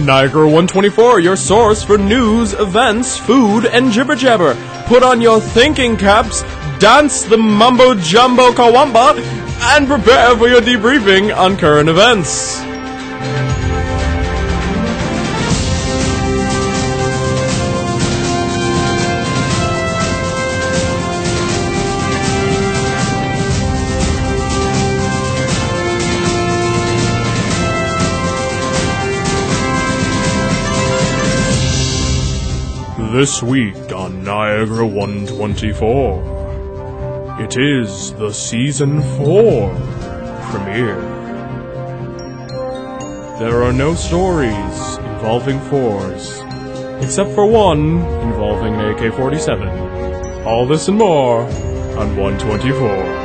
Niagara 124, your source for news, events, food, and jibber jabber. Put on your thinking caps, dance the mumbo jumbo kawamba, and prepare for your debriefing on current events. This week on Niagara 124, it is the Season 4 premiere. There are no stories involving fours, except for one involving an AK-47. All this and more on 124.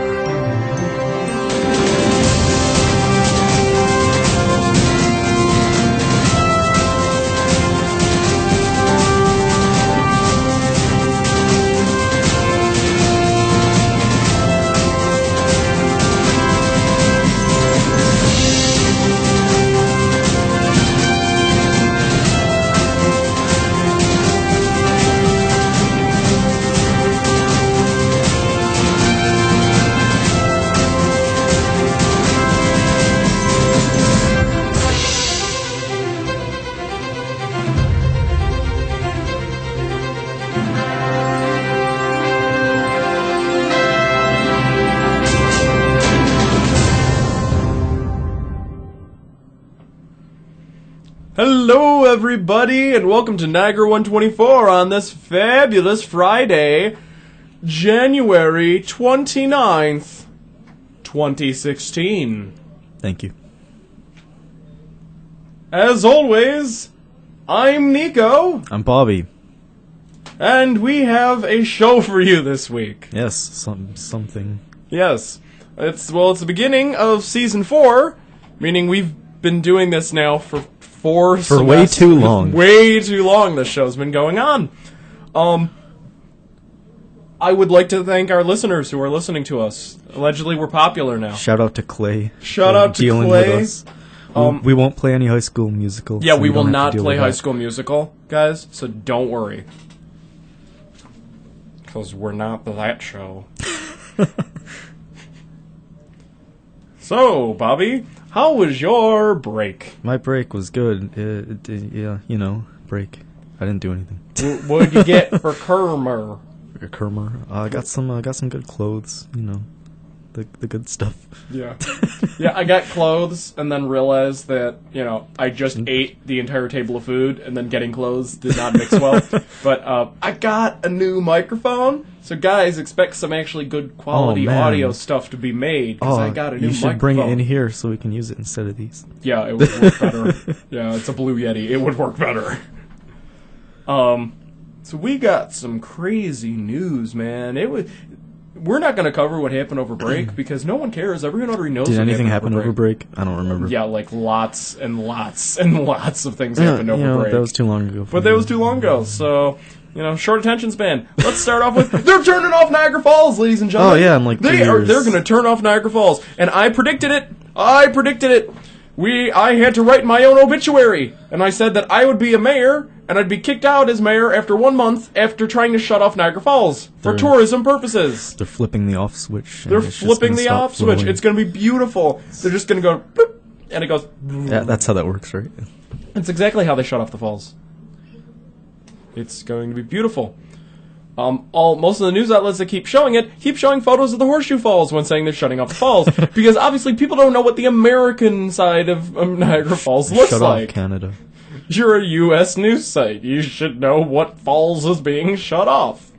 Hello everybody, and welcome to Niagara 124 on this fabulous Friday, January 29th, 2016. Thank you. As always, I'm Nico. I'm Bobby. And we have a show for you this week. Yes, something. Yes. It's the beginning of Season 4, meaning we've been doing this now for way too long. Way too long this show's been going on. I would like to thank our listeners who are listening to us. Allegedly, we're popular now. Shout out to Clay. Shout out to Clay. With us. We won't play any High School Musical. Yeah, so we will not play High School Musical, guys, so don't worry. Because we're not that show. So, Bobby, how was your break? My break was good. Break. I didn't do anything. What did you get for Kermer? I got some good clothes. The good stuff. Yeah. Yeah, I got clothes and then realized that, I just ate the entire table of food and then getting clothes did not mix well. But I got a new microphone. So guys, expect some actually good quality audio stuff to be made because I got a new microphone. You should bring it in here so we can use it instead of these. Yeah, it would work better. Yeah, it's a Blue Yeti. It would work better. So we got some crazy news, man. We're not going to cover what happened over break because no one cares. Everyone already knows. Did anything happen over break? I don't remember. Yeah, like lots and lots and lots of things happened over break. That was too long ago. But that was too long ago, so short attention span. Let's start off with they're turning off Niagara Falls, ladies and gentlemen. Oh yeah, in like 2 years. They're going to turn off Niagara Falls, and I predicted it. I had to write my own obituary, and I said that I would be a mayor. And I'd be kicked out as mayor after 1 month after trying to shut off Niagara Falls for tourism purposes. They're flipping the off switch. They're flipping the off switch. It's going to be beautiful. They're just going to go, boop, and it goes. Yeah, that's how that works, right? That's exactly how they shut off the falls. It's going to be beautiful. Most of the news outlets that keep showing photos of the Horseshoe Falls when saying they're shutting off the falls. Because obviously people don't know what the American side of Niagara Falls looks like. Shut off Canada. You're a U.S. news site. You should know what falls is being shut off.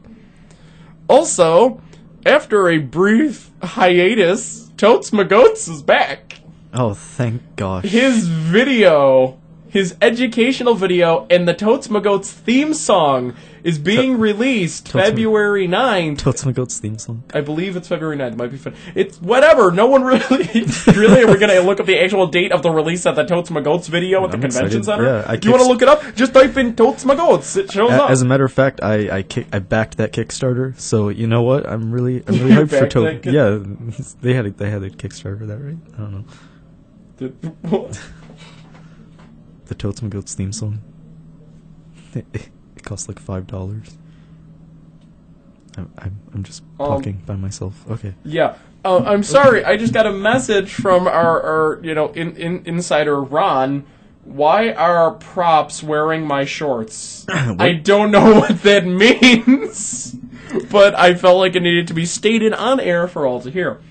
Also, after a brief hiatus, Totes My Goats is back. Oh, thank gosh. His educational video, and the Totes My Goats theme song is being released February 9th. Totes My Goats theme song. I believe it's February 9th. It might be fun. It's whatever. No one really... Really? Are we going to look up the actual date of the release of the Totes My Goats video at the convention center? Yeah, do you want to look it up? Just type in Totes My Goats. It shows up. As a matter of fact, I backed that Kickstarter, so you know what? I'm really hyped for Totes. Yeah, they had a Kickstarter for that, right? I don't know. the Totes and Goats theme song. It costs like $5. I'm just talking by myself. Okay. Yeah. I'm sorry. I just got a message from our insider Ron. Why are props wearing my shorts? I don't know what that means, but I felt like it needed to be stated on air for all to hear.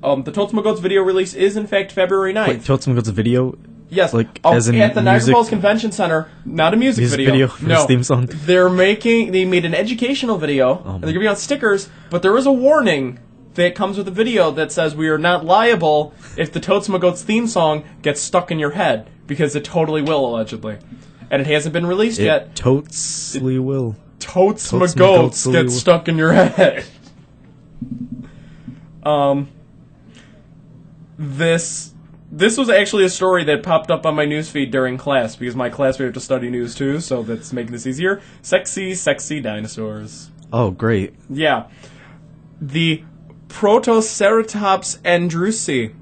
The Totes and Goats video release is in fact February 9th. Wait, Totes and Goats video? Yes, like as in at the Niagara music? Falls Convention Center. Not a music video. For his theme song. They made an educational video. And they're gonna be on stickers, but there is a warning that comes with the video that says we are not liable if the Totes and Goats theme song gets stuck in your head, because it totally will, allegedly, and it hasn't been released yet. Totally will. Totes and Goats get stuck in your head. This was actually a story that popped up on my newsfeed during class, because my class we have to study news too, so that's making this easier. Sexy, sexy dinosaurs. Oh, great. Yeah. The Protoceratops andrewsi,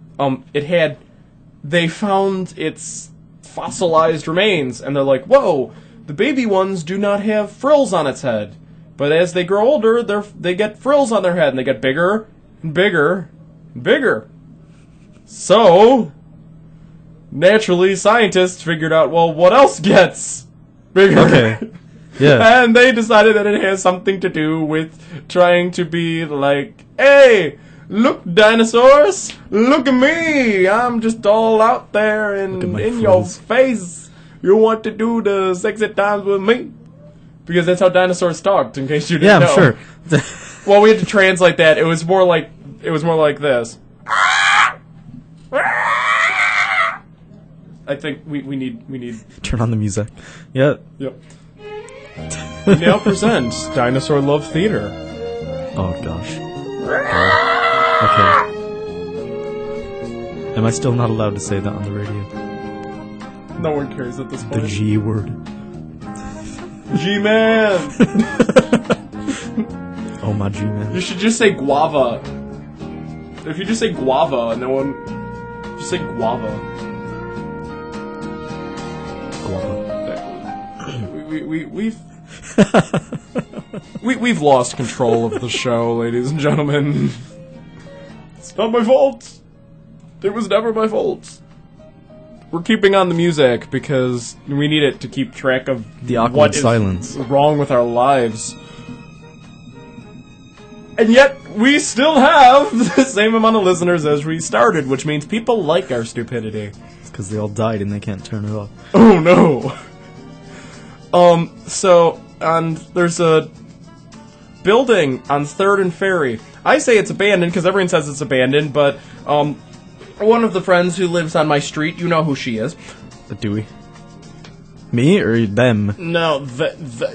they found its fossilized remains, and they're like, whoa, the baby ones do not have frills on its head. But as they grow older, they get frills on their head, and they get bigger and bigger and bigger. So, naturally, scientists figured out, well, what else gets bigger? Okay. Yeah. And they decided that it has something to do with trying to be like, hey, look, dinosaurs, look at me. I'm just all out there and in your face. You want to do the sexy times with me? Because that's how dinosaurs talked, in case you didn't know. Yeah, I'm sure. Well, we had to translate that. It was more like this. I think we need turn on the music. Yeah. Yep. We now present Dinosaur Love Theater. Oh gosh. Okay. Am I still not allowed to say that on the radio? No one cares at this point. The G word. G-Man! Oh my G-Man. You should just say guava. If you just say guava, no one... Just say guava. We've lost control of the show, ladies and gentlemen. It's not my fault. It was never my fault. We're keeping on the music because we need it to keep track of the awkward what silence is wrong with our lives. And yet, we still have the same amount of listeners as we started, which means people like our stupidity. It's because they all died and they can't turn it off. Oh no! There's a building on 3rd and Ferry. I say it's abandoned because everyone says it's abandoned, but, one of the friends who lives on my street, you know who she is. Do we? Me or them? No,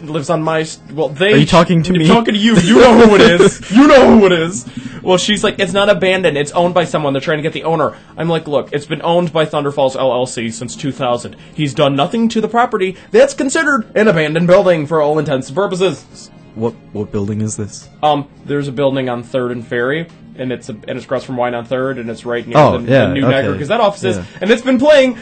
lives on my... Well, they... Are you talking to me? I'm talking to you. You know who it is. You know who it is. Well, she's like, it's not abandoned. It's owned by someone. They're trying to get the owner. I'm like, look, it's been owned by Thunder Falls LLC since 2000. He's done nothing to the property. That's considered an abandoned building for all intents and purposes. What building is this? There's a building on 3rd and Ferry, and it's across from Wine on 3rd, and it's right near the new Niagara Gazette offices, and it's been playing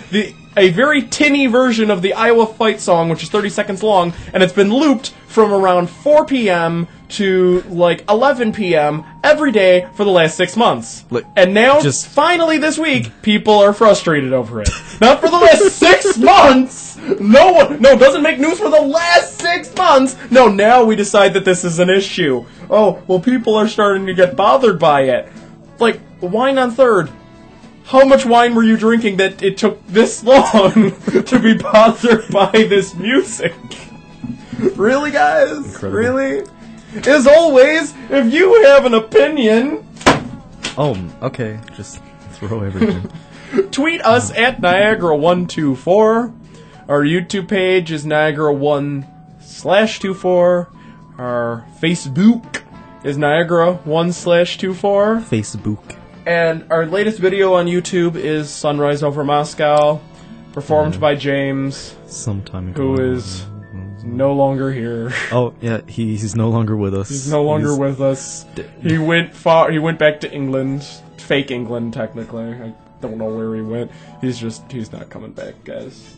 a very tinny version of the Iowa Fight song, which is 30 seconds long, and it's been looped from around 4 p.m. to, 11 p.m. every day for the last 6 months. And now, finally this week, people are frustrated over it. Not for the last 6 months! No, doesn't make news for the last 6 months! No, now we decide that this is an issue. Oh, well, people are starting to get bothered by it. Wine on 3rd. How much wine were you drinking that it took this long to be bothered by this music? Really, guys? Incredible. Really? As always, if you have an opinion... Oh, okay. Just throw everything. Tweet us at Niagara124. Our YouTube page is Niagara1/24. Our Facebook is Niagara1/24. Facebook. And our latest video on YouTube is Sunrise Over Moscow, performed by James, some time ago, who is no longer here. Oh yeah, he's no longer with us. He's no longer with us. He went far. He went back to England, fake England, technically. don't know where he went. He's not coming back, guys.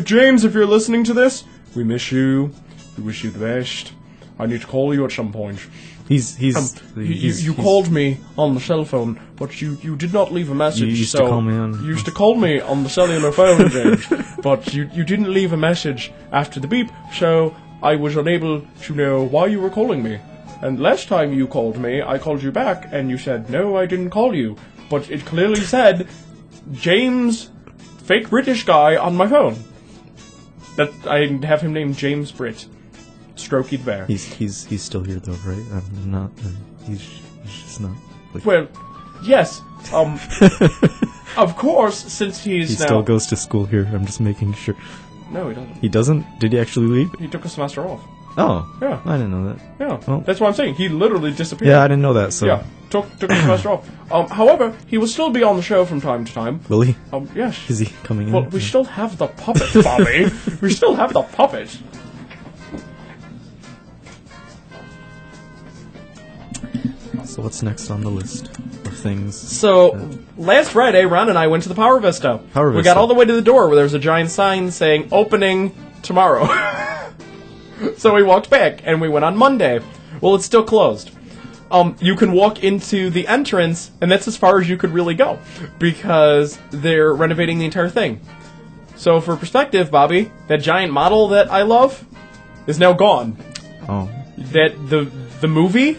James, if you're listening to this, we miss you. We wish you the best. I need to call you at some point. You called me on the cell phone, but you did not leave a message. You used to call me on... You used to call me on the cellular phone, James, but you didn't leave a message after the beep, so I was unable to know why you were calling me. And last time you called me, I called you back, and you said, no, I didn't call you. But it clearly said, James, fake British guy, on my phone. That I have him named James Britt. Strokey the bear. He's still here though, right? I'm not. He's just not. Like... Well, yes. Of course, since he still goes to school here. I'm just making sure. No, he doesn't. He doesn't? Did he actually leave? He took a semester off. Oh. Yeah. I didn't know that. Yeah. Well, that's what I'm saying. He literally disappeared. Yeah, I didn't know that. So yeah, took a semester off. However, he will still be on the show from time to time. Will he? Yes. Is he coming in? Well, we still have the puppet, Bobby. We still have the puppet. So what's next on the list of things? So, last Friday, Ron and I went to the Power Vista. Power Vista. We got all the way to the door where there's a giant sign saying, opening tomorrow. So we walked back, and we went on Monday. Well, it's still closed. You can walk into the entrance, and that's as far as you could really go, because they're renovating the entire thing. So, for perspective, Bobby, that giant model that I love is now gone. Oh. That the movie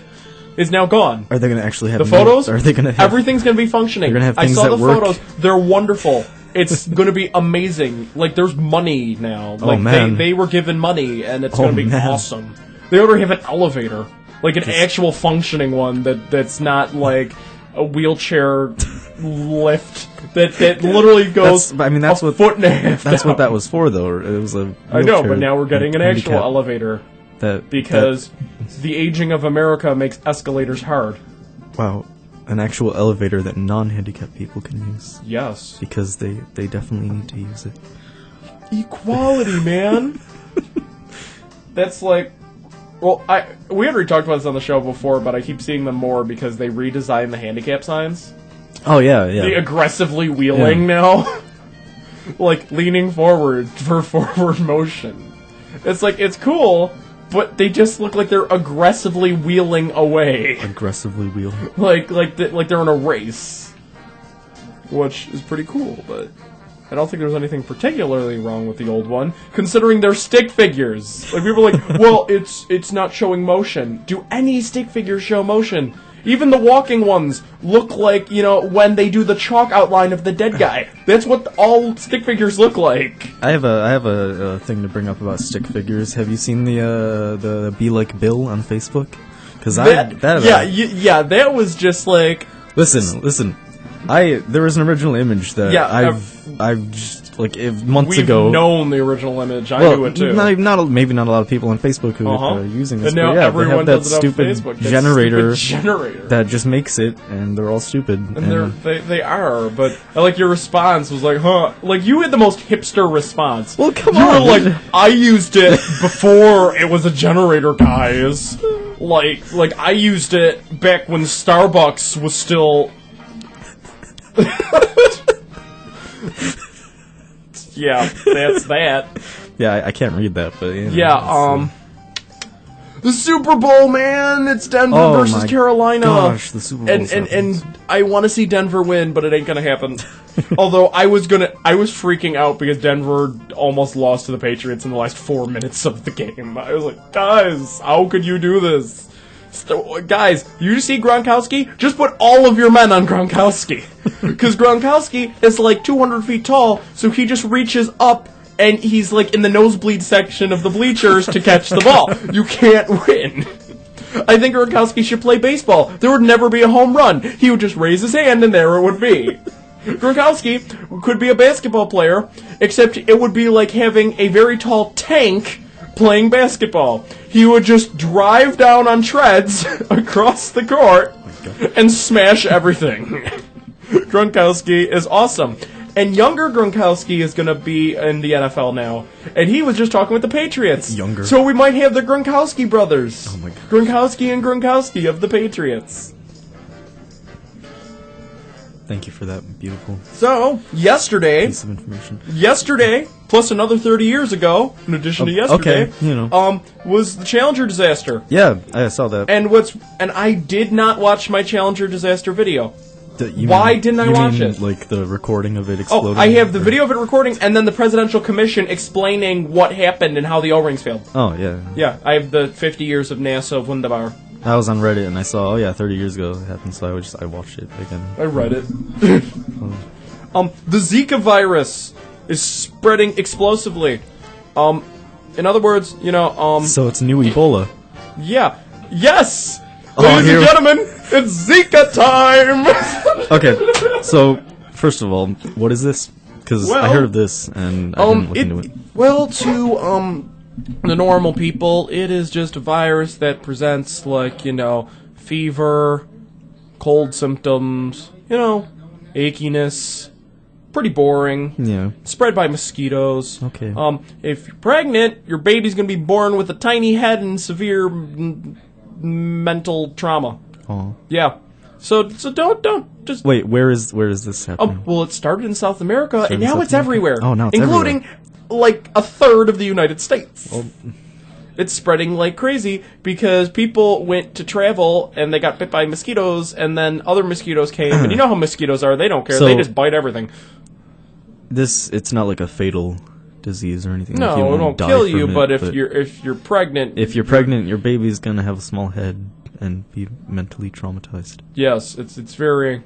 is now gone. Are they going to actually have the photos? Are they going to have everything's going to be functioning? They're going to have I things saw that the work? photos. They're wonderful. It's going to be amazing. Like, there's money now. Like, man. They were given money, and it's going to be awesome. They already have an elevator. Like, an actual functioning one that's not, like, a wheelchair lift that literally goes that's a foot and a half That's down. what that was for, though. It was a I know, but now we're getting an actual handicap. elevator. Because the aging of America makes escalators hard. Wow. An actual elevator that non-handicapped people can use. Yes. Because they definitely need to use it. Equality, man! That's like... Well, we already talked about this on the show before, but I keep seeing them more because they redesigned the handicap signs. Oh, yeah. The aggressively wheeling now. Like, leaning forward for forward motion. It's like, it's cool, but they just look like they're aggressively wheeling away. Aggressively wheeling. Like they're in a race. Which is pretty cool, but I don't think there's anything particularly wrong with the old one, considering they're stick figures. Like, people are like, well, it's not showing motion. Do any stick figures show motion? Even the walking ones look like, when they do the chalk outline of the dead guy. That's what all stick figures look like. I have a thing to bring up about stick figures. Have you seen the Be Like Bill on Facebook? Because that was just like... Listen. There was an original image that I've just months ago. We've known the original image. I knew it too. Maybe not a lot of people on Facebook who are using this. And now everyone they have does that it on stupid Facebook. generator Generator that just makes it, and they're all stupid. And they are, but I like your response was like, huh? Like, you had the most hipster response. Well, come on. You were like, I used it before it was a generator, guys. Like I used it back when Starbucks was still... Yeah, that's that. Yeah, I can't read that, but the Super Bowl, man! It's Denver versus Carolina. Gosh, the Super Bowl. And I want to see Denver win, but it ain't gonna happen. Although I was freaking out because Denver almost lost to the Patriots in the last 4 minutes of the game. I was like, guys, how could you do this? Guys, you see Gronkowski? Just put all of your men on Gronkowski. Because Gronkowski is like 200 feet tall, so he just reaches up and he's like in the nosebleed section of the bleachers to catch the ball. You can't win. I think Gronkowski should play baseball. There would never be a home run. He would just raise his hand and there it would be. Gronkowski could be a basketball player, except it would be like having a very tall tank playing basketball. He would just drive down on treads across the court and smash everything. Gronkowski is awesome. And younger Gronkowski is going to be in the NFL now. And he was just talking with the Patriots. Younger. So we might have the Gronkowski brothers. Oh my God. Gronkowski and Gronkowski of the Patriots. Thank you for that beautiful So, yesterday, piece of information. plus another 30 years ago, in addition to yesterday, okay, you know. Was the Challenger disaster. Yeah, I saw that. And I did not watch my Challenger disaster video. Why didn't I watch it? Like the recording of it exploding? Oh, I have the video of it recording, and then the Presidential Commission explaining what happened and how the O-rings failed. Oh, yeah. Yeah, I have the 50 years of NASA Wunderbar. I was on Reddit and I saw, 30 years ago it happened, so I watched it again. I read it. The Zika virus is spreading explosively. In other words, So it's new Ebola. Yeah. Yes! Ladies and gentlemen, it's Zika time! Okay, so, first of all, what is this? Because I heard of this, and I didn't look into it. Well, to, the normal people, it is just a virus that presents, like, fever, cold symptoms, achiness. Pretty boring. Yeah. Spread by mosquitoes. Okay. If you're pregnant, your baby's gonna be born with a tiny head and severe mental trauma. Oh. Yeah. So don't just wait. Where is this happening? Oh, well, it started in South America, and now it's everywhere. Oh, now it's including everywhere. Like a third of the United States. Well, it's spreading like crazy because people went to travel and they got bit by mosquitoes, and then other mosquitoes came. And you know how mosquitoes are; they don't care; they just bite everything. It's not like a fatal disease or anything. No, like it won't kill you. But if you're pregnant, your baby's gonna have a small head and be mentally traumatized. Yes, it's very.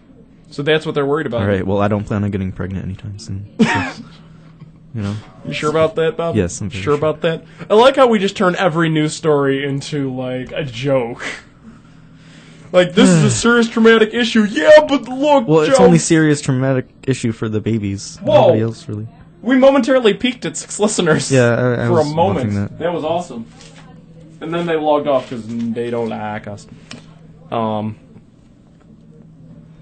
So that's what they're worried about. All right. Well, I don't plan on getting pregnant anytime soon. So, You sure about that, Bob? Yes, I'm sure about that. I like how we just turn every news story into like a joke. Like, this is a serious traumatic issue. Yeah, but look, well, it's Joe. only serious traumatic issue for the babies. Whoa. Nobody else really. We momentarily peaked at 6 listeners. Yeah, I for was a moment. watching That was awesome. And then they logged off because they don't like us.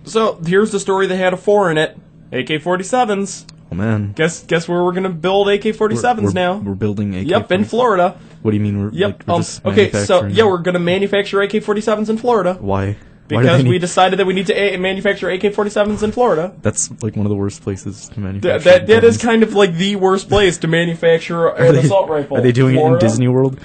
So here's the story that had a 4 in it. AK-47s. Oh man. Guess where we're gonna build AK-47s now? We're building AK-47s. Yep, in Florida. What do you mean we're just okay, so we're gonna manufacture AK-47s in Florida. Why? Because we decided that we need to manufacture AK-47s in Florida. That's like one of the worst places to manufacture. That is kind of like the worst place to manufacture an assault rifle. Are they doing Florida? it in Disney World?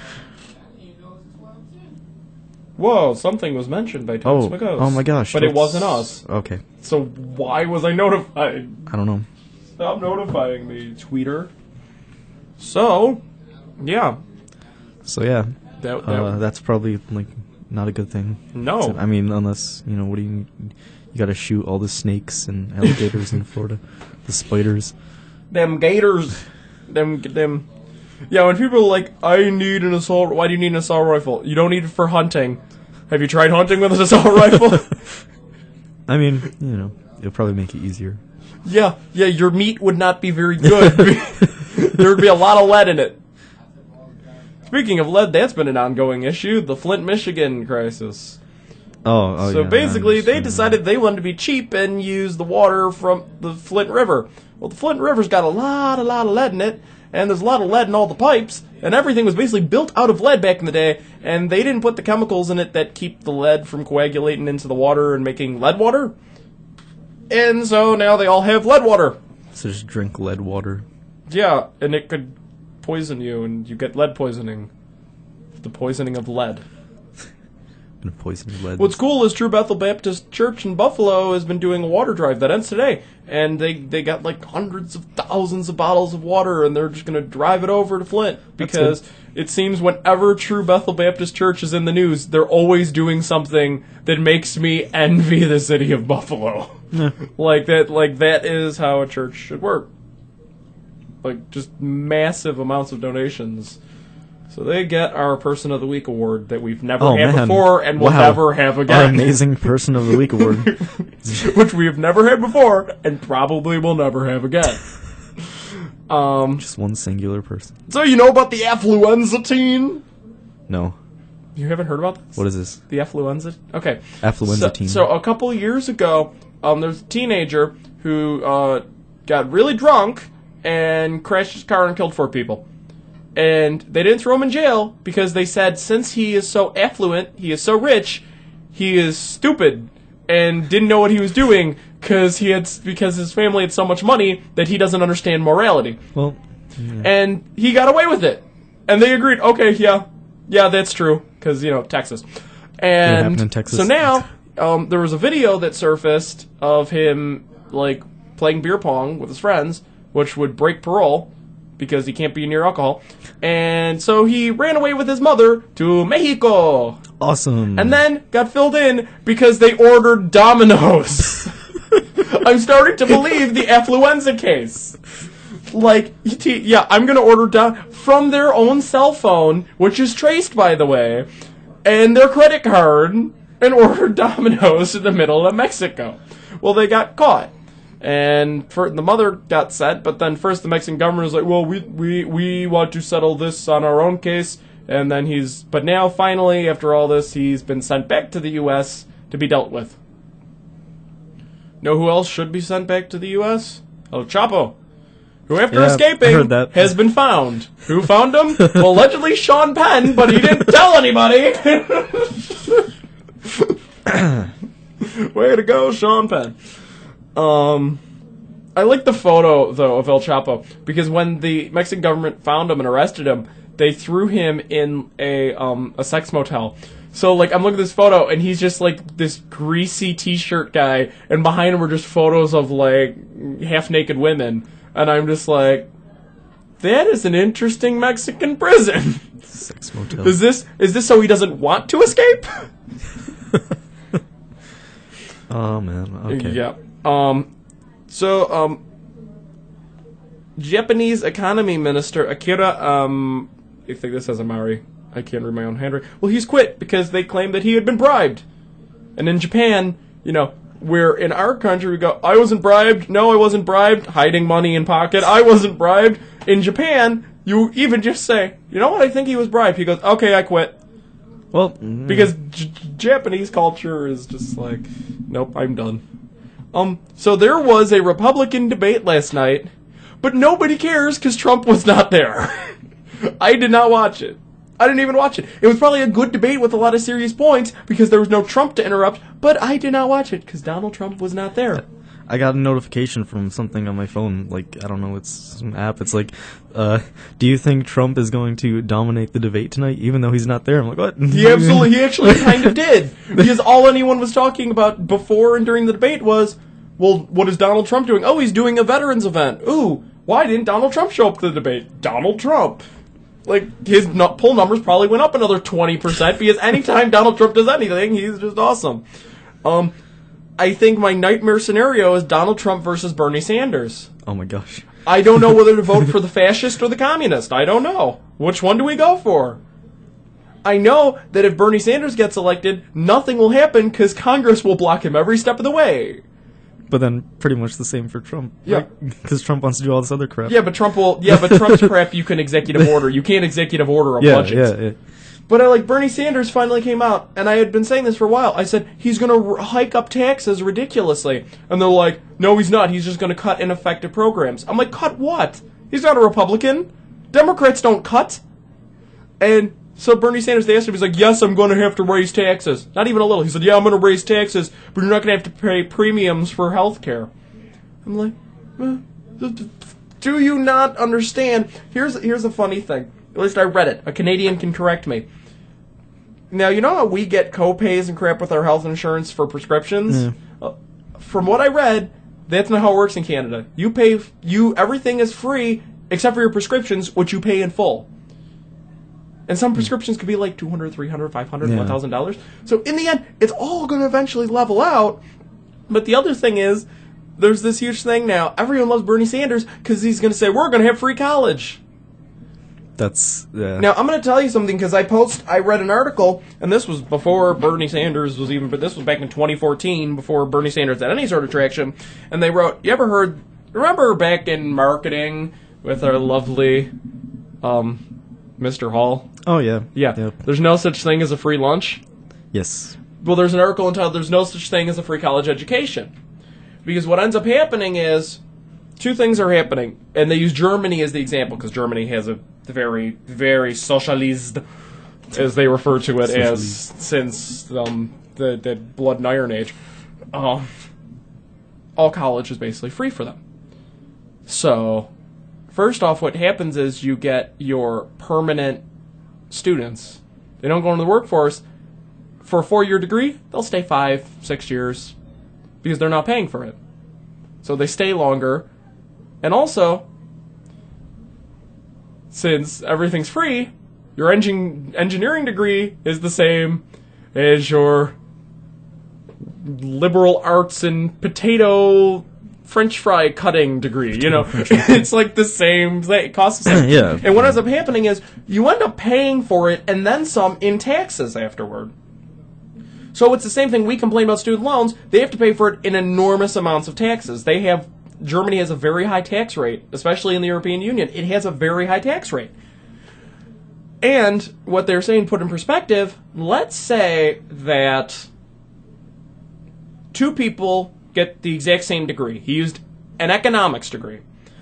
Whoa, something was mentioned by Toast McGoes. Oh my gosh. But it wasn't us. Okay. So why was I notified? I don't know. Stop notifying me, tweeter. So, yeah. So yeah. That's probably like not a good thing. No. I mean, unless, what do you gotta shoot all the snakes and alligators in Florida. The spiders. Them gators. Them. Yeah, when people are like, I need an assault, why do you need an assault rifle? You don't need it for hunting. Have you tried hunting with an assault rifle? I mean, it'll probably make it easier. Yeah, your meat would not be very good. There would be a lot of lead in it. Speaking of lead, that's been an ongoing issue, the Flint, Michigan crisis. So basically, they decided they wanted to be cheap and use the water from the Flint River. Well, the Flint River's got a lot of lead in it, and there's a lot of lead in all the pipes, and everything was basically built out of lead back in the day, and they didn't put the chemicals in it that keep the lead from coagulating into the water and making lead water. And so now they all have lead water. So just drink lead water. Yeah, and it could poison you, and you get lead poisoning. The poisoning of lead. Poison lead. What's cool is True Bethel Baptist Church in Buffalo has been doing a water drive that ends today, and they got like hundreds of thousands of bottles of water, and they're just going to drive it over to Flint because it seems whenever True Bethel Baptist Church is in the news, they're always doing something that makes me envy the city of Buffalo. Yeah. Like that is how a church should work. Like just massive amounts of donations. So they get our Person of the Week award that we've never had before and will never have again. Our Amazing Person of the Week award. Which we have never had before and probably will never have again. Just one singular person. So you know about the affluenza teen? No. You haven't heard about this? What is this? The affluenza? Okay. Affluenza teen. So a couple years ago, there's a teenager who got really drunk and crashed his car and killed 4 people. And they didn't throw him in jail because they said since he is so affluent, he is so rich, he is stupid, and didn't know what he was doing because his family had so much money that he doesn't understand morality. Well, and he got away with it, and they agreed. Okay, yeah, that's true because Texas, and in Texas. So now there was a video that surfaced of him like playing beer pong with his friends, which would break parole because he can't be near alcohol, and so he ran away with his mother to Mexico. Awesome. And then got filled in because they ordered Domino's. I'm starting to believe the affluenza case. Like, I'm going to order from their own cell phone, which is traced, by the way, and their credit card, and ordered Domino's in the middle of Mexico. Well, they got caught. And the mother got sent, but then first the Mexican government was like, well, we want to settle this on our own case. And then but now, finally, after all this, he's been sent back to the U.S. to be dealt with. Know who else should be sent back to the U.S.? El Chapo, who, after escaping, has been found. Who found him? Well, allegedly Sean Penn, but he didn't tell anybody. Way to go, Sean Penn. I like the photo, though, of El Chapo, because when the Mexican government found him and arrested him, they threw him in a sex motel. So, like, I'm looking at this photo, and he's just, like, this greasy T-shirt guy, and behind him were just photos of, like, half-naked women. And I'm just like, that is an interesting Mexican prison. Sex motel. Is this so he doesn't want to escape? Oh, man. Okay. Yeah. Japanese economy minister Akira, I think this says Amari. I can't read my own handwriting. Well, he's quit because they claimed that he had been bribed. And in Japan, where in our country we go, I wasn't bribed. No, I wasn't bribed. Hiding money in pocket. I wasn't bribed. In Japan, you even just say, you know what, I think he was bribed. He goes, okay, I quit. Well, because Japanese culture is just like, nope, I'm done. So there was a Republican debate last night, but nobody cares because Trump was not there. I did not watch it. I didn't even watch it. It was probably a good debate with a lot of serious points because there was no Trump to interrupt, but I did not watch it because Donald Trump was not there. I got a notification from something on my phone, like, I don't know, it's some app. It's like, do you think Trump is going to dominate the debate tonight, even though he's not there? I'm like, what? He actually kind of did. Because all anyone was talking about before and during the debate was, well, what is Donald Trump doing? Oh, he's doing a veterans event. Ooh, why didn't Donald Trump show up to the debate? Donald Trump. Like, his poll numbers probably went up another 20% because anytime Donald Trump does anything, he's just awesome. I think my nightmare scenario is Donald Trump versus Bernie Sanders. Oh my gosh. I don't know whether to vote for the fascist or the communist. I don't know. Which one do we go for? I know that if Bernie Sanders gets elected, nothing will happen because Congress will block him every step of the way. But then pretty much the same for Trump. Yeah. Because Trump wants to do all this other crap. Yeah, but Trump's crap you can executive order. You can't executive order a budget. Yeah. But Bernie Sanders finally came out, and I had been saying this for a while. I said, he's going to hike up taxes ridiculously. And they're like, no, he's not. He's just going to cut ineffective programs. I'm like, cut what? He's not a Republican. Democrats don't cut. And so Bernie Sanders, they asked him, he's like, yes, I'm going to have to raise taxes. Not even a little. He said, yeah, I'm going to raise taxes, but you're not going to have to pay premiums for health care. I'm like, do you not understand? Here's a funny thing. At least I read it. A Canadian can correct me. Now, you know how we get co-pays and crap with our health insurance for prescriptions? Yeah. From what I read, that's not how it works in Canada. Everything is free except for your prescriptions, which you pay in full. And some prescriptions could be like $200, $300, $500, $1,000. So in the end, it's all going to eventually level out. But the other thing is, there's this huge thing now. Everyone loves Bernie Sanders because he's going to say, we're going to have free college. Now, I'm going to tell you something because I read an article, and this was before Bernie Sanders was even, but this was back in 2014, before Bernie Sanders had any sort of traction, and they wrote, remember back in marketing with our lovely Mr. Hall? Oh, yeah. Yeah. Yep. There's no such thing as a free lunch? Yes. Well, there's an article entitled, There's No Such Thing as a Free College Education. Because what ends up happening is, two things are happening, and they use Germany as the example, because Germany has a very, very socialist, as they refer to it as, since the Blood and Iron Age. all college is basically free for them. So, first off, what happens is you get your permanent students. They don't go into the workforce. For a 4-year degree, they'll stay 5-6 years because they're not paying for it. So they stay longer. And also, since everything's free, your engineering degree is the same as your liberal arts and potato French fry cutting degree. You know, it's like the same thing. It costs the same. Yeah. And what ends up happening is you end up paying for it and then some in taxes afterward. So it's the same thing. We complain about student loans. They have to pay for it in enormous amounts of taxes. Germany has a very high tax rate, especially in the European Union. It has a very high tax rate. And what they're saying, put in perspective, let's say that 2 people get the exact same degree. He used an economics degree.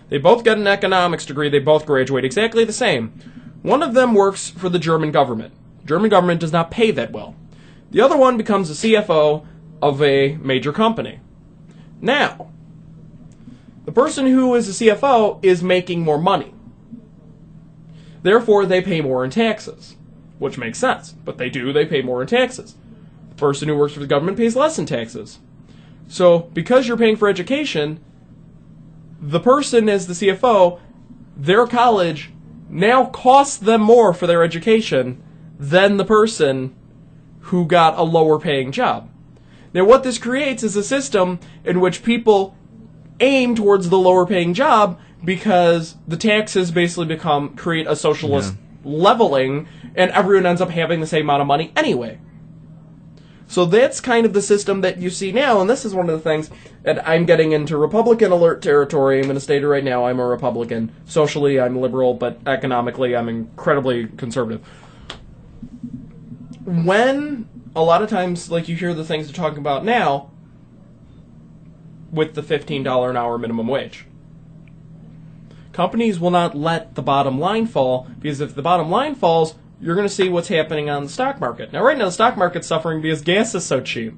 They both get an economics degree. They both graduate exactly the same. One of them works for the German government. The German government does not pay that well. The other one becomes a CFO of a major company. Now, the person who is a CFO is making more money. Therefore, they pay more in taxes, which makes sense. But they pay more in taxes. The person who works for the government pays less in taxes. So, because you're paying for education, the person as the CFO, their college now costs them more for their education than the person who got a lower paying job. Now, what this creates is a system in which people aim towards the lower paying job because the taxes basically create a socialist leveling, and everyone ends up having the same amount of money anyway. So that's kind of the system that you see now, and this is one of the things that I'm getting into Republican alert territory. I'm going to state it right now, I'm a Republican. Socially, I'm liberal, but economically, I'm incredibly conservative. When, a lot of times, like you hear the things they're talking about now, with the $15 an hour minimum wage. Companies will not let the bottom line fall, because if the bottom line falls, you're going to see what's happening on the stock market. Now, right now, the stock market's suffering because gas is so cheap.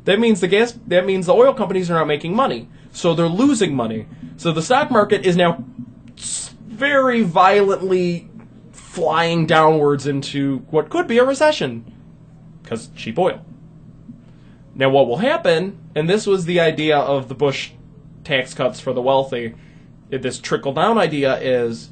That means the oil companies are not making money, so they're losing money. So the stock market is now very violently flying downwards into what could be a recession, because cheap oil. Now, what will happen, and this was the idea of the Bush tax cuts for the wealthy, this trickle-down idea is,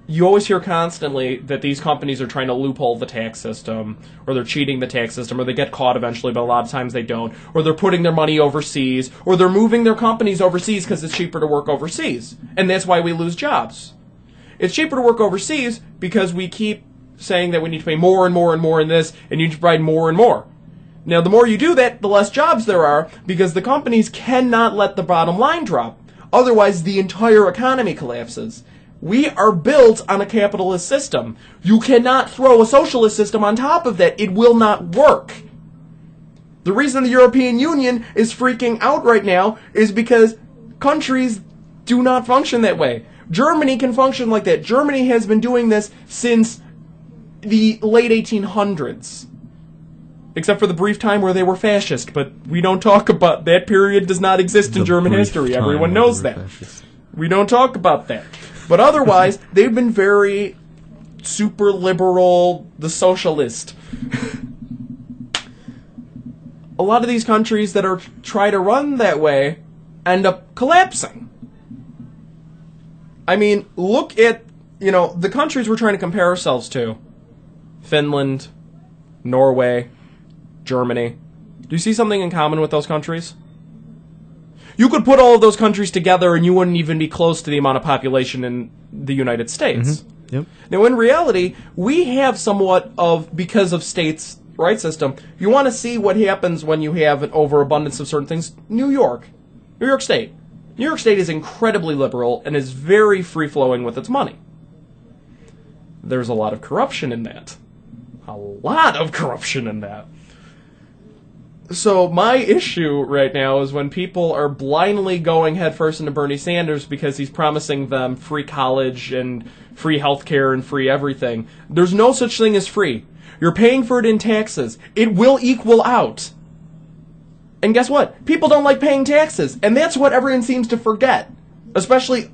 you always hear constantly that these companies are trying to loophole the tax system, or they're cheating the tax system, or they get caught eventually, but a lot of times they don't, or they're putting their money overseas, or they're moving their companies overseas because it's cheaper to work overseas, and that's why we lose jobs. It's cheaper to work overseas because we keep saying that we need to pay more and more and more in this, and you need to provide more and more. Now, the more you do that, the less jobs there are, because the companies cannot let the bottom line drop. Otherwise, the entire economy collapses. We are built on a capitalist system. You cannot throw a socialist system on top of that. It will not work. The reason the European Union is freaking out right now is because countries do not function that way. Germany can function like that. Germany has been doing this since the late 1800s. Except for the brief time where they were fascist, but we don't talk about that period. Does not exist in German history. Everyone knows that. We don't talk about that. But otherwise, they've been very super liberal, the socialist. A lot of these countries that try to run that way end up collapsing. I mean, look at, the countries we're trying to compare ourselves to. Finland, Norway, Germany. Do you see something in common with those countries? You could put all of those countries together and you wouldn't even be close to the amount of population in the United States. Mm-hmm. Yep. Now, in reality, we have somewhat of, because of states' right system, you want to see what happens when you have an overabundance of certain things. New York State. New York State is incredibly liberal and is very free-flowing with its money. There's a lot of corruption in that. A lot of corruption in that. So my issue right now is when people are blindly going headfirst into Bernie Sanders because he's promising them free college and free healthcare and free everything. There's no such thing as free. You're paying for it in taxes. It will equal out. And guess what? People don't like paying taxes. And that's what everyone seems to forget. Especially,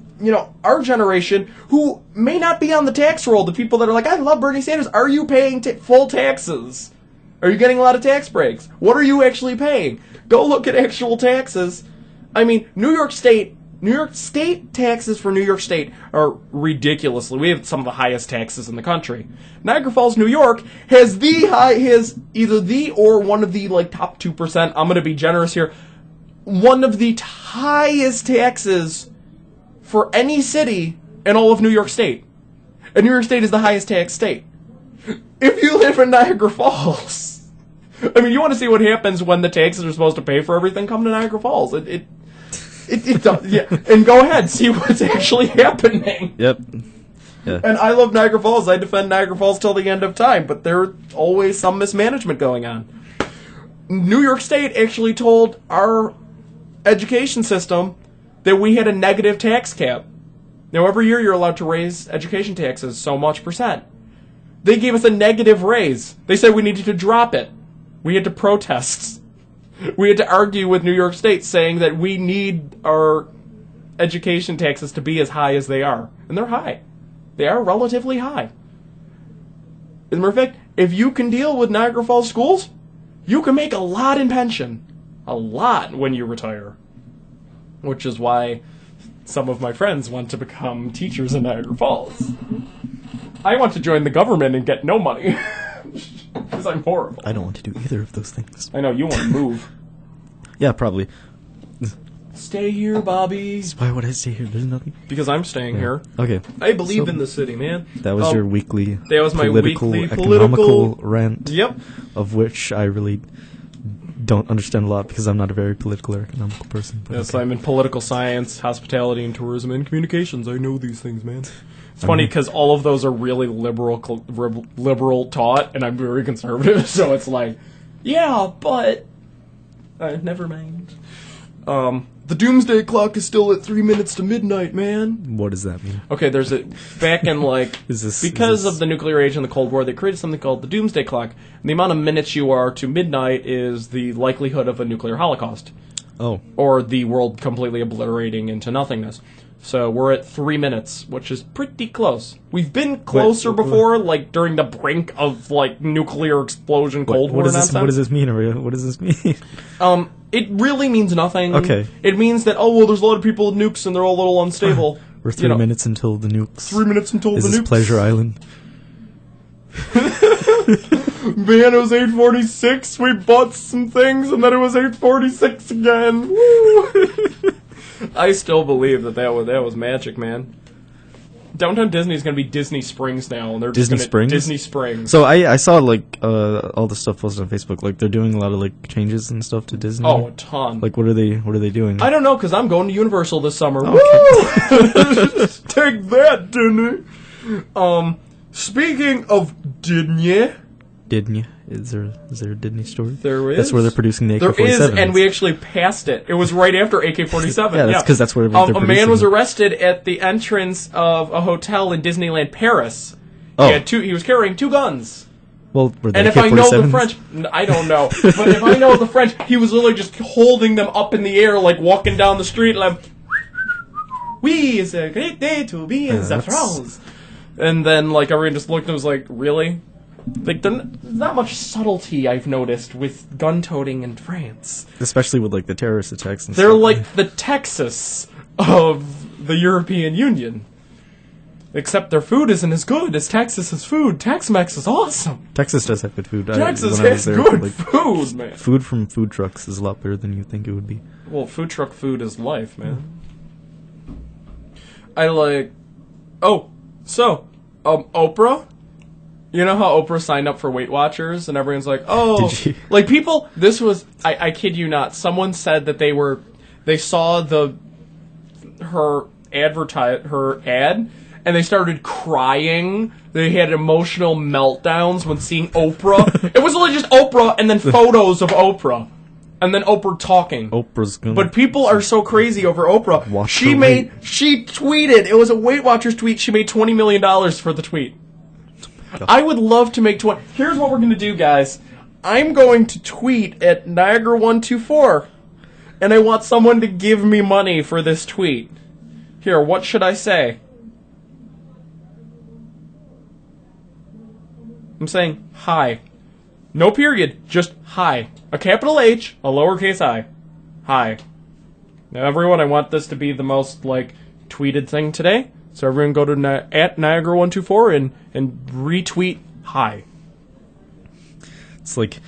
our generation, who may not be on the tax roll. The people that are like, I love Bernie Sanders. Are you paying full taxes? Are you getting a lot of tax breaks? What are you actually paying? Go look at actual taxes. I mean, New York State taxes for New York State are ridiculously. We have some of the highest taxes in the country. Niagara Falls, New York has either the or one of the top 2%. I'm going to be generous here. One of the highest taxes for any city in all of New York State. And New York State is the highest tax state. If you live in Niagara Falls, I mean, you want to see what happens when the taxes are supposed to pay for everything, come to Niagara Falls. Yeah, and go ahead, see what's actually happening. Yep. Yeah. And I love Niagara Falls. I defend Niagara Falls till the end of time, but there's always some mismanagement going on. New York State actually told our education system that we had a negative tax cap. Now, every year you're allowed to raise education taxes so much %. They gave us a negative raise. They said we needed to drop it. We had to protest. We had to argue with New York State saying that we need our education taxes to be as high as they are. And they're high. They are relatively high. As a matter of fact, if you can deal with Niagara Falls schools, you can make a lot in pension. A lot when you retire. Which is why some of my friends want to become teachers in Niagara Falls. I want to join the government and get no money. Because I'm horrible. I don't want to do either of those things. I know, you want to move. Yeah, probably. Stay here, Bobby. Why would I stay here? There's nothing. Because I'm staying here. Okay. I believe in the city, man. That was your weekly that was my economical rant. Yep. Of which I really don't understand a lot because I'm not a very political or economical person. Yes, okay. I'm in political science, hospitality and tourism, and communications. I know these things, man. It's funny because all of those are really liberal taught, and I'm very conservative, so it's like, yeah, but never mind. The doomsday clock is still at 3 minutes to midnight, man. What does that mean? Okay, there's back in because of the nuclear age and the Cold War, they created something called the doomsday clock. And the amount of minutes you are to midnight is the likelihood of a nuclear holocaust. Oh. Or the world completely obliterating into nothingness. So we're at 3 minutes, which is pretty close. We've been closer before, during the brink of nuclear explosion, Cold War nonsense. What does this mean, Aria? What does this mean? It really means nothing. Okay. It means that there's a lot of people with nukes and they're all a little unstable. We're 3 minutes until the nukes. 3 minutes until the nukes. Is this Pleasure Island? Man, it was 8:46. We bought some things, and then it was 8:46 again. Woo! I still believe that was magic, man. Downtown Disney is going to be Disney Springs now, and they're just Disney Springs. So I saw all the stuff posted on Facebook. They're doing a lot of changes and stuff to Disney. Oh, a ton. What are they doing? I don't know, because I'm going to Universal this summer. Okay. Woo! Take that, Disney. Speaking of Disney. Disney. Is there a Disney store? There is. That's where they're producing the AK-47. There is, and we actually passed it. It was right after AK-47. Yeah, that's because that's where they're producing. A man was arrested at the entrance of a hotel in Disneyland Paris. Oh. He was carrying 2 guns. Well, were they and if I know the French, I don't know. But if I know the French, he was literally just holding them up in the air, walking down the street, "Oui, it's a great day to be in the France." And then, everyone just looked and was like, "Really?" There's not much subtlety I've noticed with gun-toting in France. Especially with, the terrorist attacks and They're stuff. like the Texas of the European Union. Except their food isn't as good as Texas's food. Tex-Mex is awesome. Texas does have good food. Texas has good food, man. Food from food trucks is a lot better than you think it would be. Well, food truck food is life, man. Oprah? You know how Oprah signed up for Weight Watchers, and everyone's like, "Oh, did she?" People." This was, I kid you not. Someone said that they saw her ad, and they started crying. They had emotional meltdowns when seeing Oprah. It was literally just Oprah, and then photos of Oprah, and then Oprah talking. Oprah's gonna. But people are so crazy over Oprah. She tweeted. It was a Weight Watchers tweet. She made $20 million for the tweet. I would love to make 20. Here's what we're going to do, guys. I'm going to tweet at Niagara124, and I want someone to give me money for this tweet. Here, what should I say? I'm saying hi. No period, just hi. A capital H, a lowercase I. Hi. Now, everyone, I want this to be the most, tweeted thing today. So everyone go to at Niagara124 and retweet hi. It's like,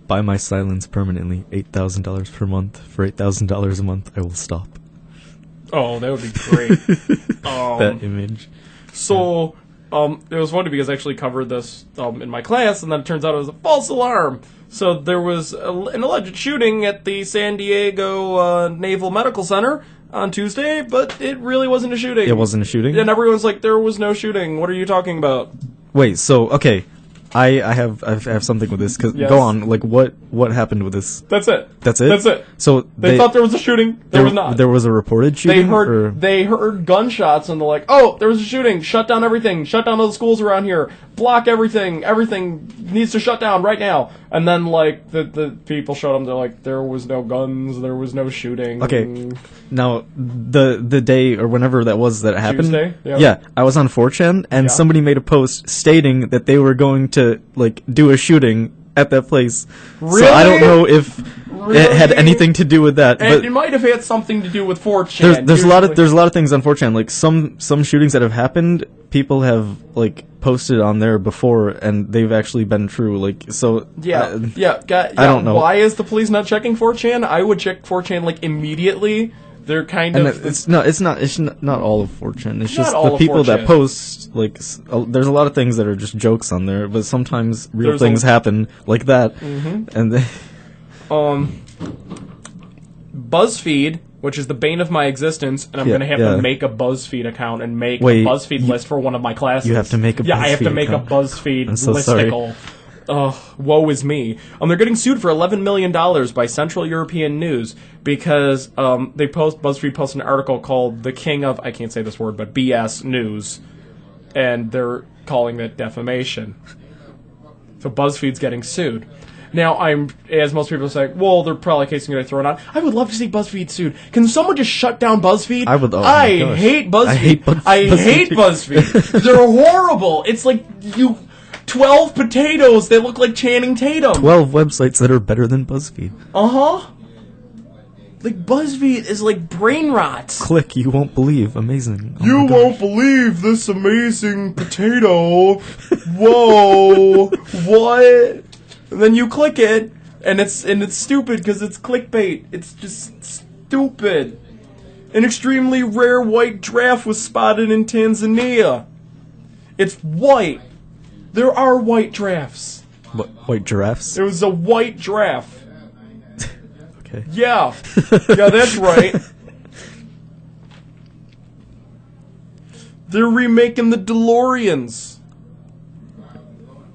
buy my silence permanently, $8,000 per month. For $8,000 a month, I will stop. Oh, that would be great. That image. So, it was funny because I actually covered this in my class, and then it turns out it was a false alarm. So there was an alleged shooting at the San Diego Naval Medical Center on Tuesday, but it really wasn't a shooting. It wasn't a shooting? And everyone's like, there was no shooting. What are you talking about? Wait, so, okay. I have something with this. Yes. Go on. What happened with this? That's it. That's it? That's it. So they thought there was a shooting. There was not. There was a reported shooting? They heard gunshots, and they're like, oh, there was a shooting. Shut down everything. Shut down all the schools around here. Block everything. Everything needs to shut down right now. And then, the people showed them. They're like, there was no guns. There was no shooting. Okay. Now, the day, or whenever that was that it happened. Tuesday? Yeah, I was on 4chan, and somebody made a post stating that they were going to, do a shooting at that place. Really? So I don't know if it had anything to do with that. And but it might have had something to do with 4chan. There's a lot of things on 4chan. Like some shootings that have happened, people have posted on there before, and they've actually been true. I don't know. Why is the police not checking 4chan? I would check 4chan immediately. They're kind of. It's not all of 4chan. It's just all the of people 4chan. that post. There's a lot of things that are just jokes on there, but sometimes real things happen like that. Mm-hmm. And BuzzFeed, which is the bane of my existence, and I'm going to have to make a BuzzFeed account and make a BuzzFeed list for one of my classes. You have to make a BuzzFeed I have to make account. a BuzzFeed I'm so listicle. Woe is me. They're getting sued for $11 million by Central European News because BuzzFeed posted an article called "The King of," I can't say this word, but BS News, and they're calling it defamation. So BuzzFeed's getting sued. Now, as most people say, well, they're probably casing it, throw it on. I would love to see BuzzFeed sued. Can someone just shut down BuzzFeed? I would. I hate BuzzFeed. I hate BuzzFeed. They're horrible. It's like 12 potatoes that look like Channing Tatum. 12 websites that are better than BuzzFeed. Uh-huh. BuzzFeed is like brain rot. Click, you won't believe. Amazing. Oh you won't believe this amazing potato. Whoa. What? And then you click it, and it's stupid because it's clickbait. It's just stupid. An extremely rare white giraffe was spotted in Tanzania. It's white. There are white giraffes. What, white giraffes? There was a white giraffe. Okay. Yeah. Yeah, that's right. They're remaking the DeLoreans.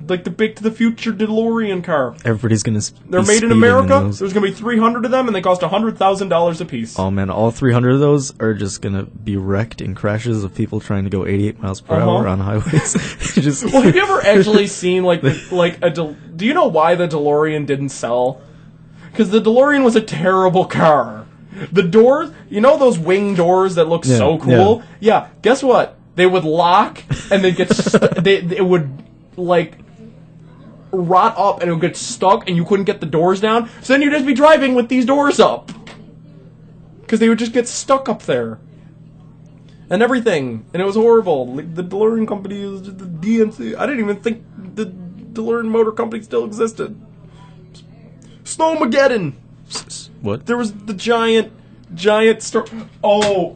Like the Back to the Future DeLorean car. Everybody's gonna. They're made in America. There's gonna be 300 of them, and they cost $100,000 a piece. Oh man, all 300 of those are just gonna be wrecked in crashes of people trying to go 88 miles per hour on highways. Well, have you ever actually seen do you know why the DeLorean didn't sell? Because the DeLorean was a terrible car. The doors, those wing doors that look so cool. Yeah. Guess what? They would lock, and they'd get it would rot up, and it would get stuck, and you couldn't get the doors down. So then you'd just be driving with these doors up. Because they would just get stuck up there. And everything. And it was horrible. The DeLorean company was just the DMC. I didn't even think the DeLorean Motor Company still existed. Snowmageddon! What? There was the giant storm. Oh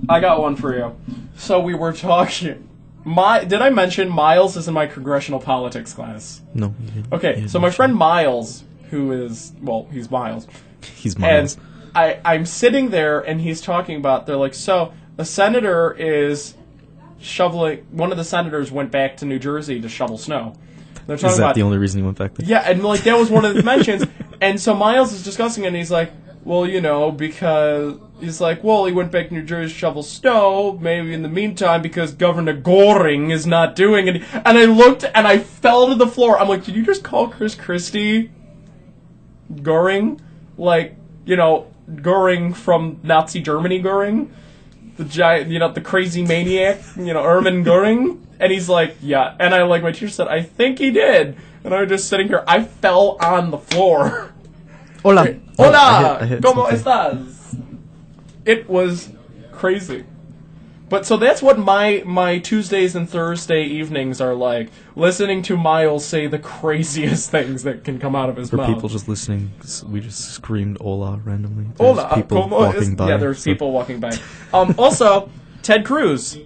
I got one for you. So we were talking. Did I mention Miles is in my congressional politics class? No. Okay, so my friend Miles, who is, he's Miles. He's Miles. And I'm sitting there, and he's talking about, they're like, so, a senator is shoveling, one of the senators went back to New Jersey to shovel snow. They're talking is that the only reason he went back there? Yeah, and that was one of the mentions, and so Miles is discussing it, and he's like, well, because he's like, well, he went back to New Jersey to shovel snow, maybe in the meantime, because Governor Goring is not doing it. And I looked, and I fell to the floor. I'm like, did you just call Chris Christie Goring? Like, Goring from Nazi Germany Goring? The giant, the crazy maniac, Ermin Goring? And he's like, yeah. And my teacher said, I think he did. And I was just sitting here. I fell on the floor. Hola. Hola. I hit ¿Cómo estás? It was crazy. But so that's what my Tuesdays and Thursday evenings are like. Listening to Miles say the craziest things that can come out of his mouth. For people just listening, we just screamed hola randomly. Hola. People walking by. Yeah, there's people walking by. Also, Ted Cruz.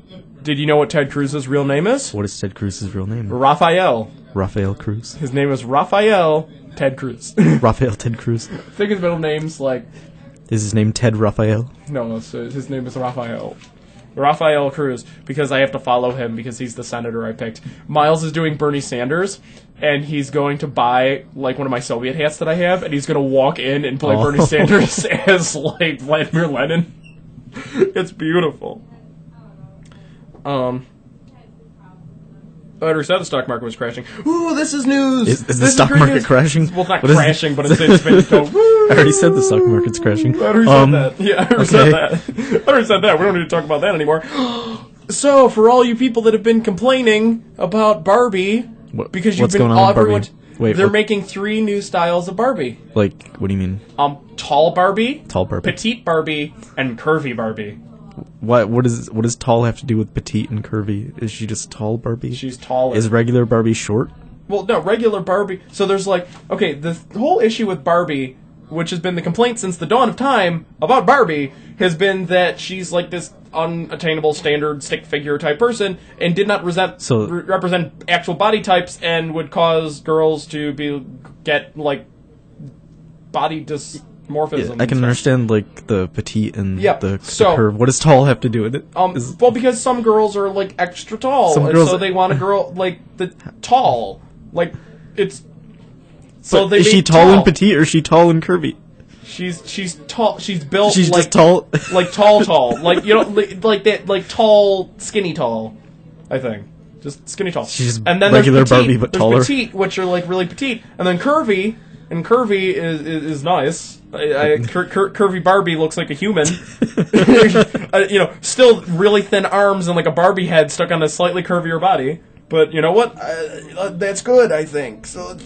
Did you know what Ted Cruz's real name is? What is Ted Cruz's real name? Raphael Cruz. His name is Raphael Ted Cruz. Raphael Ted Cruz. I think his middle name's like... Is his name Ted Raphael? No, his name is Raphael. Raphael Cruz, because I have to follow him because he's the senator I picked. Miles is doing Bernie Sanders, and he's going to buy, one of my Soviet hats that I have, and he's going to walk in and play Bernie Sanders as, Vladimir Lenin. It's beautiful. I already said the stock market was crashing. Ooh, this is news! Is the stock market crashing? Well, it's not crashing, but it's been go, woo! I already said the stock market's crashing. I already said that. Yeah, I already said that. I already said that. We don't need to talk about that anymore. So, for all you people that have been complaining about Barbie, because you've what's going on with Barbie? Wait, they're making 3 new styles of Barbie. What do you mean? Tall Barbie, petite Barbie, and curvy Barbie. What does tall have to do with petite and curvy? Is she just tall Barbie? She's taller. Is regular Barbie short? Well, no, regular Barbie. So there's the whole issue with Barbie, which has been the complaint since the dawn of time about Barbie, has been that she's this unattainable standard stick figure type person and did not represent actual body types and would cause girls to get body dysmorphism. Yeah, I can understand the petite and the curve. What does tall have to do with it? Well, because some girls are extra tall, so they want a girl the tall. It's so they. Is she tall and petite, or is she tall and curvy? She's tall. She's built. She's just tall. Tall. That tall, skinny tall. I think just skinny tall. She's and then regular there's petite, Barbie, but taller. There's petite, which are really petite, and then curvy. And curvy is nice. Curvy Barbie looks like a human. Still really thin arms and a Barbie head stuck on a slightly curvier body. But you know what? That's good, I think. So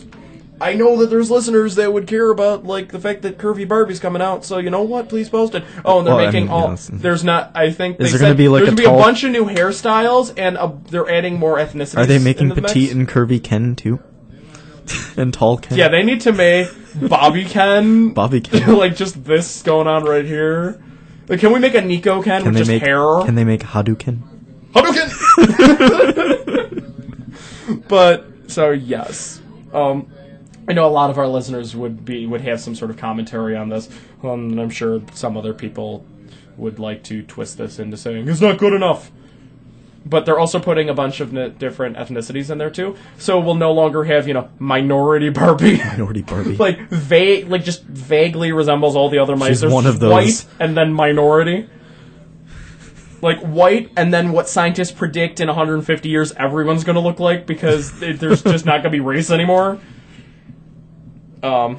I know that there's listeners that would care about the fact that curvy Barbie's coming out. So you know what? Please post it. Oh, and they're making all. Yes. There's not. I think is there going to be there's going to be a bunch of new hairstyles and they're adding more ethnicity. Are they making petite and curvy Ken too? And tall Ken. Yeah, they need to make Bobby Ken. Bobby Ken. Just this going on right here. Can we make a Nico Ken with just hair? Can they make Hadouken? Hadouken! But, so yes. I know a lot of our listeners would have some sort of commentary on this. And I'm sure some other people would like to twist this into saying, it's not good enough. But they're also putting a bunch of different ethnicities in there too, so we'll no longer have minority Barbie. Minority Barbie, just vaguely resembles all the other mice. She's one of those. White and then minority, white and then what scientists predict in 150 years everyone's going to look like because there's just not going to be race anymore. Oh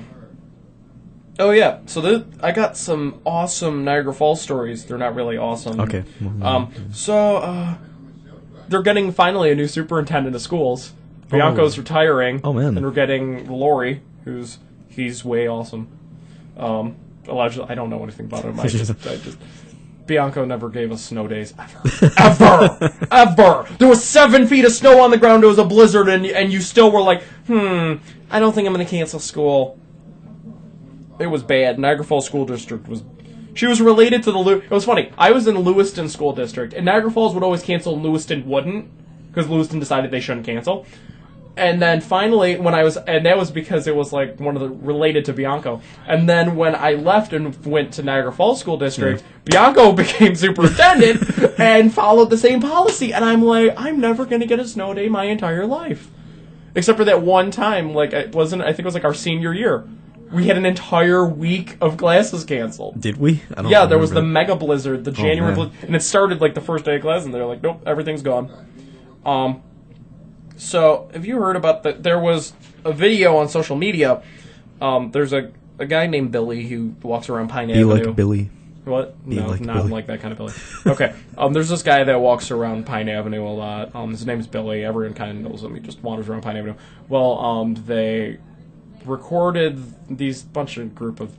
yeah, so I got some awesome Niagara Falls stories. They're not really awesome. Okay. They're getting finally a new superintendent of schools. Bianco's retiring. Oh man! And we're getting Lori, he's way awesome. Allegedly, I don't know anything about him. I just Bianco never gave us snow days ever. There was 7 feet of snow on the ground. It was a blizzard, and you still were like, I don't think I'm going to cancel school. It was bad. Niagara Falls School District was. She was related to it was funny. I was in Lewiston School District, and Niagara Falls would always cancel, and Lewiston wouldn't, because Lewiston decided they shouldn't cancel. And then finally, and that was because it was one of the related to Bianco. And then when I left and went to Niagara Falls School District, Bianco became superintendent and followed the same policy. And I'm like, I'm never going to get a snow day my entire life. Except for that one time, I think it was our senior year. We had an entire week of classes canceled. Did we? I don't there was the mega blizzard, the January blizzard, and it started like the first day of class, and they're like, nope, everything's gone. So, have you heard about there was a video on social media. There's a guy named Billy who walks around Pine Avenue. Be like Billy. What? Be No, like not Billy. like that kind of Billy. Okay. There's this guy that walks around Pine Avenue a lot. His name's Billy. Everyone kind of knows him. He just wanders around Pine Avenue. Well, they recorded these group of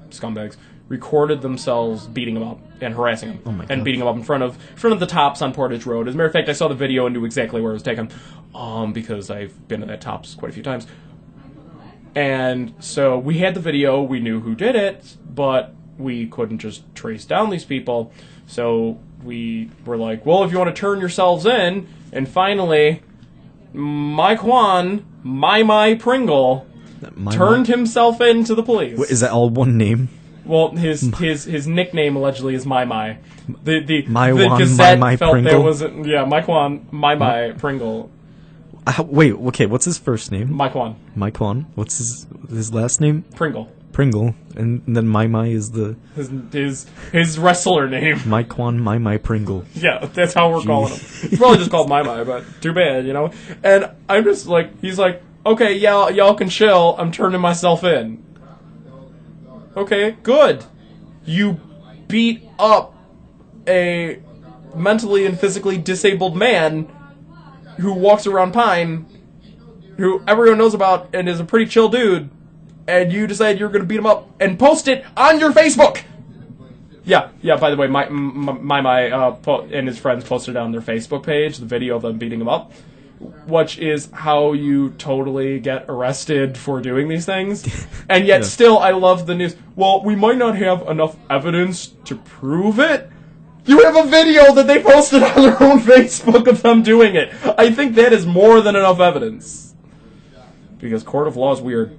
scumbags recorded themselves beating him up and harassing him and beating him up in front of the Tops on Portage Road. As a matter of fact, I saw the video and knew exactly where it was taken because I've been to that Tops quite a few times. And so we had the video. We knew who did it, but we couldn't just trace down these people. So we were like, well, if you want to turn yourselves in, and finally, Mike Juan, My Pringle, turned himself in to the police. Wait, is that all one name? Well, his nickname allegedly is My. The Juan, Gazette My felt Pringle? there wasn't. Yeah, Mike Juan, My Pringle. Wait, okay, what's his first name? Mike Juan. Mike Juan. What's his last name? Pringle. Pringle, and then My is the his wrestler name. Mike Juan, My Pringle. Yeah, that's how we're calling him. He's probably just called My, but too bad, you know. And I'm just like, he's like, okay, y'all can chill. I'm turning myself in. Okay, good. You beat up a mentally and physically disabled man who walks around Pine, who everyone knows about and is a pretty chill dude, and you decide you're going to beat him up and post it on your Facebook. Yeah. By the way, my and his friends posted it on their Facebook page, the video of them beating him up, which is how you totally get arrested for doing these things. And yet still, I love the news. Well, we might not have enough evidence to prove it. You have a video that they posted on their own Facebook of them doing it. I think that is more than enough evidence. Because court of law is weird.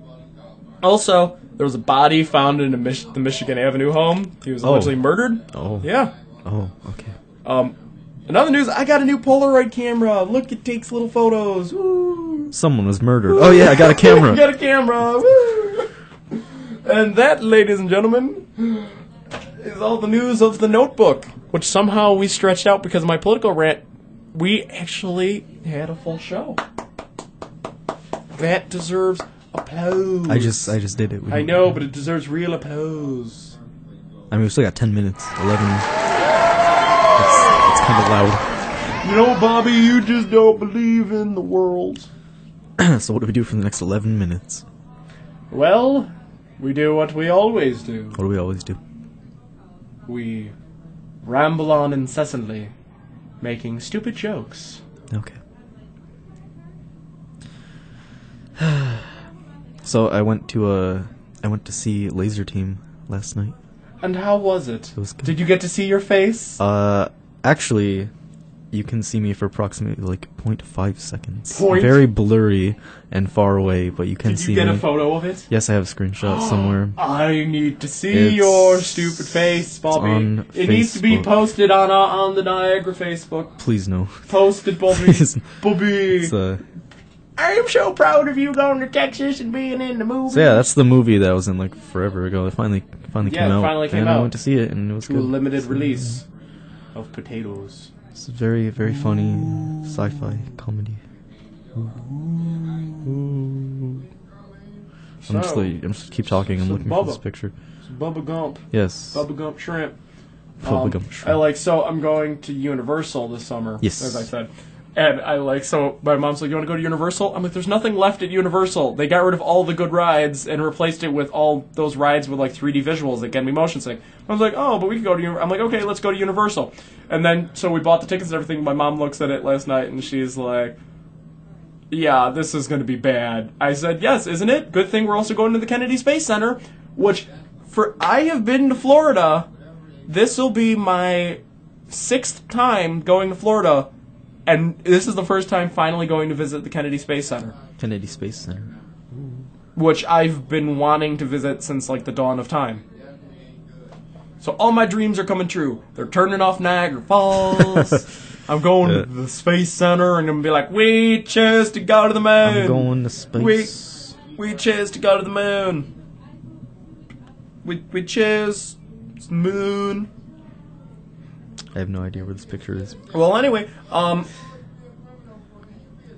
Also, there was a body found in the Michigan Avenue home. He was allegedly murdered. Oh. Yeah. Oh, okay. In other news, I got a new Polaroid camera. Look, it takes little photos. Woo. Someone was murdered. Woo. Oh yeah, I got a camera. I got a camera. Woo. And that, ladies and gentlemen, is all the news of the Notebook, which somehow we stretched out because of my political rant. We actually had a full show. That deserves applause. I just did it. I know, but it deserves real applause. I mean, we still got 10 minutes. 11. It's kind of loud. You know, Bobby, you just don't believe in the world. So what do we do for the next 11 minutes? Well, we do what we always do. What do we always do? We ramble on incessantly, making stupid jokes. Okay. So I went to see Laser Team last night. And how was it? It was good. Did you get to see your face? Actually, you can see me for approximately like 0.5 seconds. Point? Very blurry and far away, but you can see me. Did you get a photo of it? Yes, I have a screenshot somewhere. I need to see your stupid face, Bobby. It needs to be posted on the Niagara Facebook. Please no. Posted, Bobby. Bobby. It's, I'm so proud of you going to Texas and being in the movie. So yeah, that's the movie that I was in like forever ago. It finally came out. Yeah, it finally came out. I went to see it and it was good. To a limited release of potatoes. It's very, very funny sci-fi comedy. So, I'm just keep talking. I'm looking for this picture. It's Bubba Gump. Yes. Bubba Gump shrimp. Bubba Gump shrimp. So I'm going to Universal this summer. Yes. As I said. And so my mom's like, you want to go to Universal? I'm like, there's nothing left at Universal. They got rid of all the good rides and replaced it with all those rides with like 3D visuals that get me motion sick. I was like, oh, but we could go to Universal. I'm like, okay, let's go to Universal. And then, so we bought the tickets and everything. My mom looks at it last night and she's like, yeah, this is going to be bad. I said, yes, isn't it? Good thing we're also going to the Kennedy Space Center, which I have been to Florida. This will be my 6th time going to Florida. And this is the first time finally going to visit the Kennedy Space Center. Kennedy Space Center. Which I've been wanting to visit since, like, the dawn of time. So all my dreams are coming true. They're turning off Niagara Falls. I'm going to the Space Center and I'm going to be like, we chose to go to the moon. I'm going to space. We chose to go to the moon. we cheers. It's the moon. I have no idea where this picture is. Well, anyway,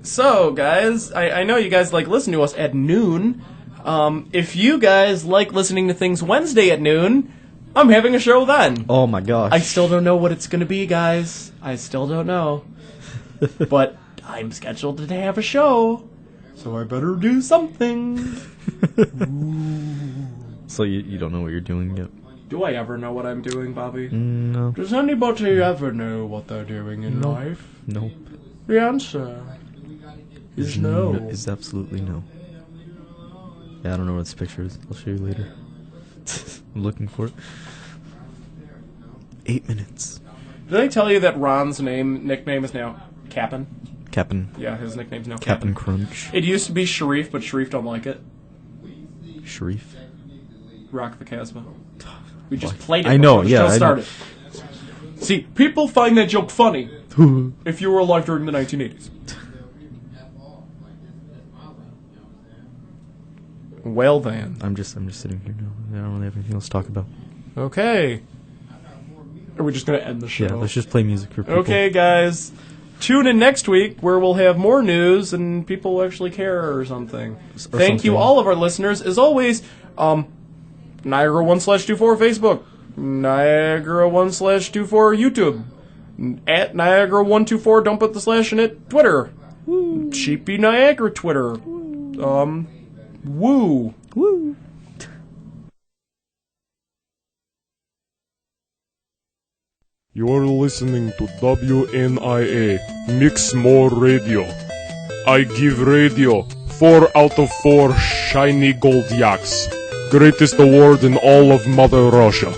so, guys, I know you guys like listen to us at noon. If you guys like listening to things Wednesday at noon, I'm having a show then. Oh my gosh. I still don't know what it's going to be, guys. I still don't know. But I'm scheduled to have a show, so I better do something. So you don't know what you're doing yet? Do I ever know what I'm doing, Bobby? No. Does anybody ever know what they're doing in life? Nope. The answer is no. Is absolutely no. Yeah, I don't know what this picture is. I'll show you later. I'm looking for it. 8 minutes. Did I tell you that Ron's nickname is now Cap'n? Cap'n. Yeah, his nickname's now Cap'n Crunch. It used to be Sharif, but Sharif don't like it. Sharif? Rock the Casbah. We just played it. I know, yeah. The show started. See, people find that joke funny if you were alive during the 1980s. Well then. I'm just sitting here now. I don't really have anything else to talk about. Okay. Are we just gonna end the show? Yeah, let's just play music for people. Okay, guys. Tune in next week where we'll have more news and people will actually care or something. Thank you, all of our listeners. As always, Niagara1/24 Facebook, Niagara1/24 YouTube, at Niagara124, don't put the slash in it, Twitter, Cheapy Niagara Twitter, woo. Woo. You're listening to WNIA, Mix More Radio. I give radio 4 out of 4 shiny gold yaks. Greatest award in all of Mother Russia.